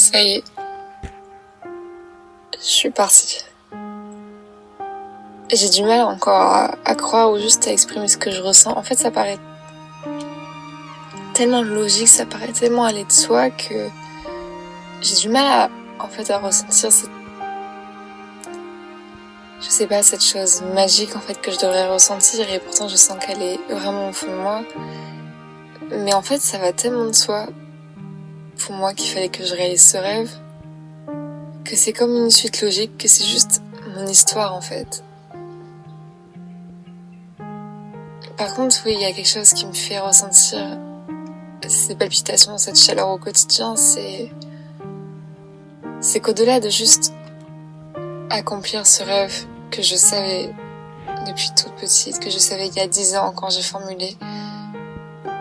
Ça y est, je suis partie. J'ai du mal encore à croire ou juste à exprimer ce que je ressens. En fait, ça paraît tellement logique, ça paraît tellement aller de soi que j'ai du mal à ressentir cette chose magique en fait que je devrais ressentir, et pourtant je sens qu'elle est vraiment au fond de moi. Mais en fait, ça va tellement de soi pour moi qu'il fallait que je réalise ce rêve, que c'est comme une suite logique, que c'est juste mon histoire en fait. Par contre, oui, il y a quelque chose qui me fait ressentir ces palpitations, cette chaleur au quotidien, c'est qu'au-delà de juste accomplir ce rêve que je savais depuis toute petite, que je savais il y a 10 ans quand j'ai formulé,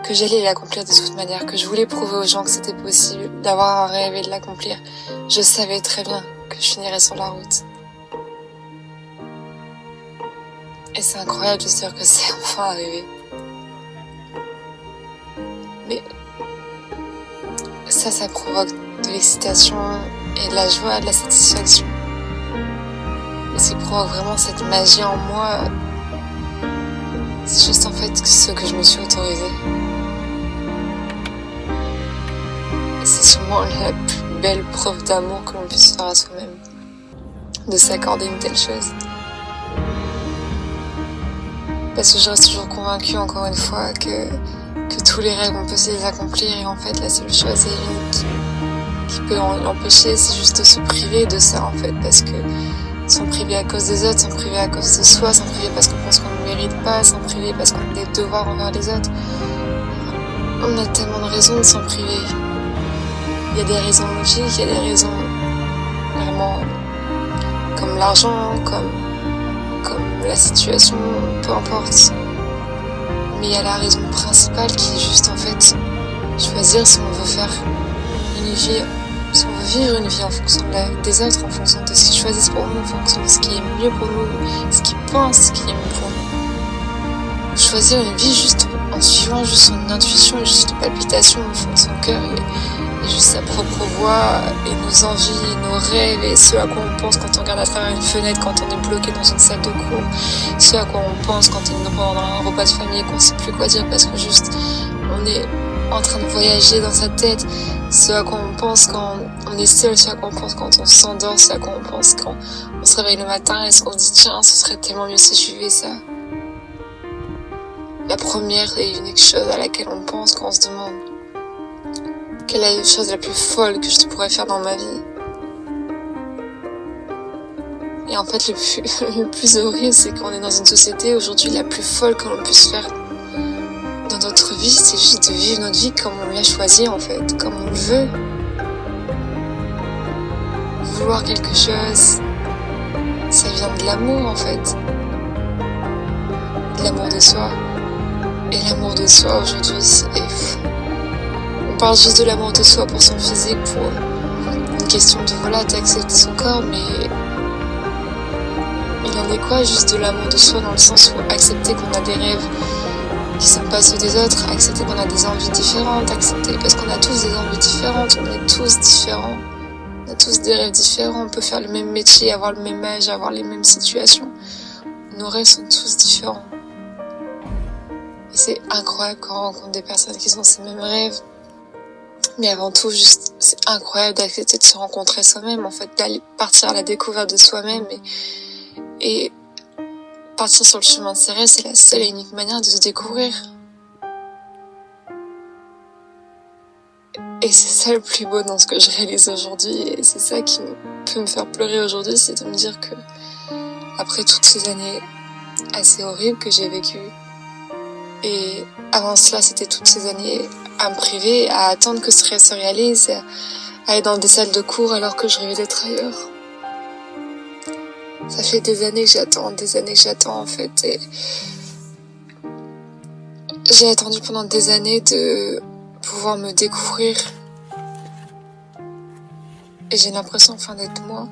que j'allais l'accomplir de toute manière, que je voulais prouver aux gens que c'était possible d'avoir un rêve et de l'accomplir, je savais très bien que je finirais sur la route. Et c'est incroyable de se dire que c'est enfin arrivé. Mais ça provoque de l'excitation et de la joie, de la satisfaction. Et ce qui provoque vraiment cette magie en moi, c'est juste en fait ce que je me suis autorisée. C'est sûrement la plus belle preuve d'amour que l'on puisse faire à soi-même, de s'accorder une telle chose. Parce que je reste toujours convaincue, encore une fois, que tous les rêves, on peut se les accomplir, et en fait, la seule chose qui peut l'empêcher, c'est juste de se priver de ça, en fait, parce que s'en priver à cause des autres, s'en priver à cause de soi, s'en priver parce qu'on pense qu'on ne mérite pas, s'en priver parce qu'on a des devoirs envers les autres. On a tellement de raisons de s'en priver. Il y a des raisons logiques, il y a des raisons vraiment comme l'argent, comme la situation, peu importe. Mais il y a la raison principale qui est juste en fait choisir si on veut faire une vie, si on veut vivre une vie en fonction des autres, en fonction de ce qu'ils choisissent pour nous, en fonction de ce qui est mieux pour nous, ce qu'ils pensent qui est mieux pour nous. Choisir une vie juste en suivant juste son intuition, juste les palpitations au fond de son cœur, et juste sa propre voix, et nos envies, nos rêves, et ce à quoi on pense quand on regarde à travers une fenêtre, quand on est bloqué dans une salle de cours, ce à quoi on pense quand on est pendant un repas de famille et qu'on sait plus quoi dire parce que juste on est en train de voyager dans sa tête, ce à quoi on pense quand on est seul, ce à quoi on pense quand on s'endort, ce à quoi on pense quand on se réveille le matin et on se dit tiens, ce serait tellement mieux si je vivais ça. La première et unique chose à laquelle on pense quand on se demande quelle est la chose la plus folle que je pourrais faire dans ma vie. Et en fait, le plus horrible, c'est qu'on est dans une société aujourd'hui la plus folle que l'on puisse faire dans notre vie, c'est juste de vivre notre vie comme on l'a choisi en fait, comme on le veut. Vouloir quelque chose, ça vient de l'amour en fait. De l'amour de soi. Et l'amour de soi aujourd'hui, on parle juste de l'amour de soi pour son physique, pour une question de d'accepter son corps, mais il en est quoi juste de l'amour de soi dans le sens où accepter qu'on a des rêves qui sont pas ceux des autres, accepter qu'on a des envies différentes, accepter parce qu'on a tous des envies différentes, on est tous différents, on a tous des rêves différents, on peut faire le même métier, avoir le même âge, avoir les mêmes situations, nos rêves sont tous différents. Et c'est incroyable quand on rencontre des personnes qui ont ces mêmes rêves. Mais avant tout, juste, c'est incroyable d'accepter de se rencontrer soi-même, en fait, d'aller partir à la découverte de soi-même et partir sur le chemin de ses rêves, c'est la seule et unique manière de se découvrir. Et c'est ça le plus beau dans ce que je réalise aujourd'hui, et c'est ça qui peut me faire pleurer aujourd'hui, c'est de me dire que, après toutes ces années assez horribles que j'ai vécues, et avant cela, c'était toutes ces années à me priver, à attendre que ce rêve se réalise, à aller dans des salles de cours alors que je rêvais d'être ailleurs. Ça fait des années que j'attends en fait, et j'ai attendu pendant des années de pouvoir me découvrir. Et j'ai l'impression enfin d'être moi.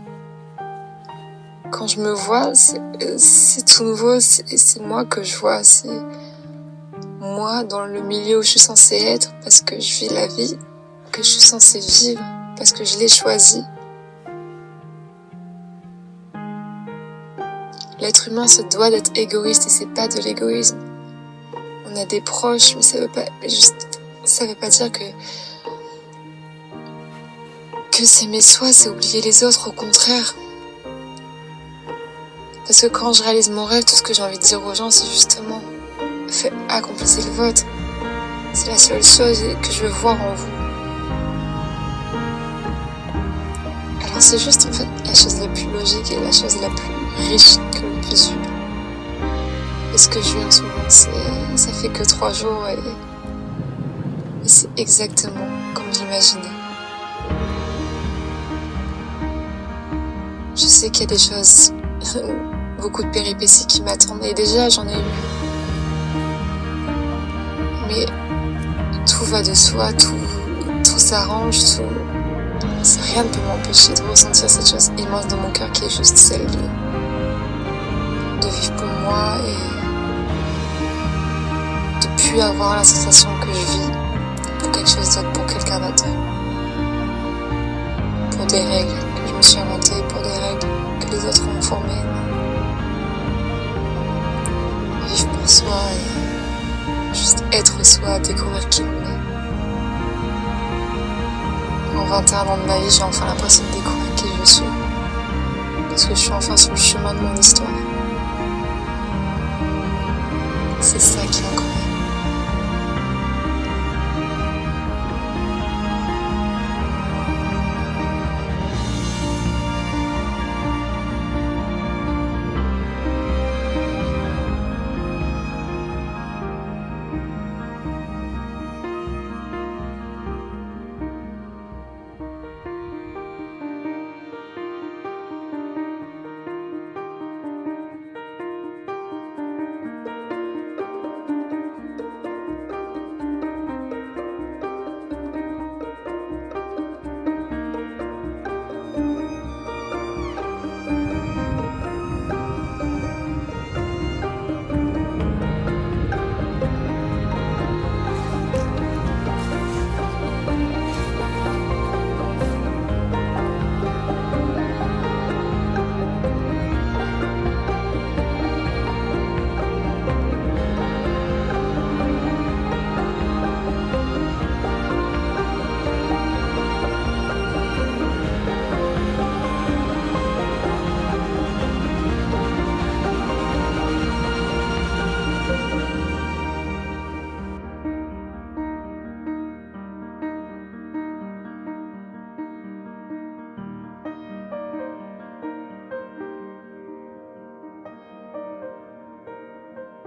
Quand je me vois, c'est tout nouveau, c'est moi que je vois, c'est moi dans le milieu où je suis censée être, parce que je vis la vie que je suis censée vivre. parce que je l'ai choisi. L'être humain se doit d'être égoïste et c'est pas de l'égoïsme. On a des proches, mais ça veut pas dire que s'aimer soi, c'est oublier les autres, au contraire. Parce que quand je réalise mon rêve, tout ce que j'ai envie de dire aux gens, c'est justement, accomplissez le vôtre. C'est la seule chose que je veux voir en vous. Alors c'est juste en fait la chose la plus logique et la chose la plus riche que l'on puisse vivre. Et ce que je vis en ce moment, ça fait que 3 jours et c'est exactement comme j'imaginais. Je sais qu'il y a des choses, beaucoup de péripéties qui m'attendent et déjà j'en ai eu. Mais tout va de soi, tout s'arrange, rien ne peut m'empêcher de ressentir cette chose immense dans mon cœur qui est juste celle de vivre pour moi et de plus avoir la sensation que je vis pour quelque chose d'autre, pour quelqu'un d'autre. Pour des règles que je me suis inventées, pour des règles que les autres ont formées. Vivre pour soi et juste être soi, découvrir qui on est. En 21 ans de ma vie, j'ai enfin l'impression de découvrir qui je suis. Parce que je suis enfin sur le chemin de mon histoire. C'est ça qui est incroyable.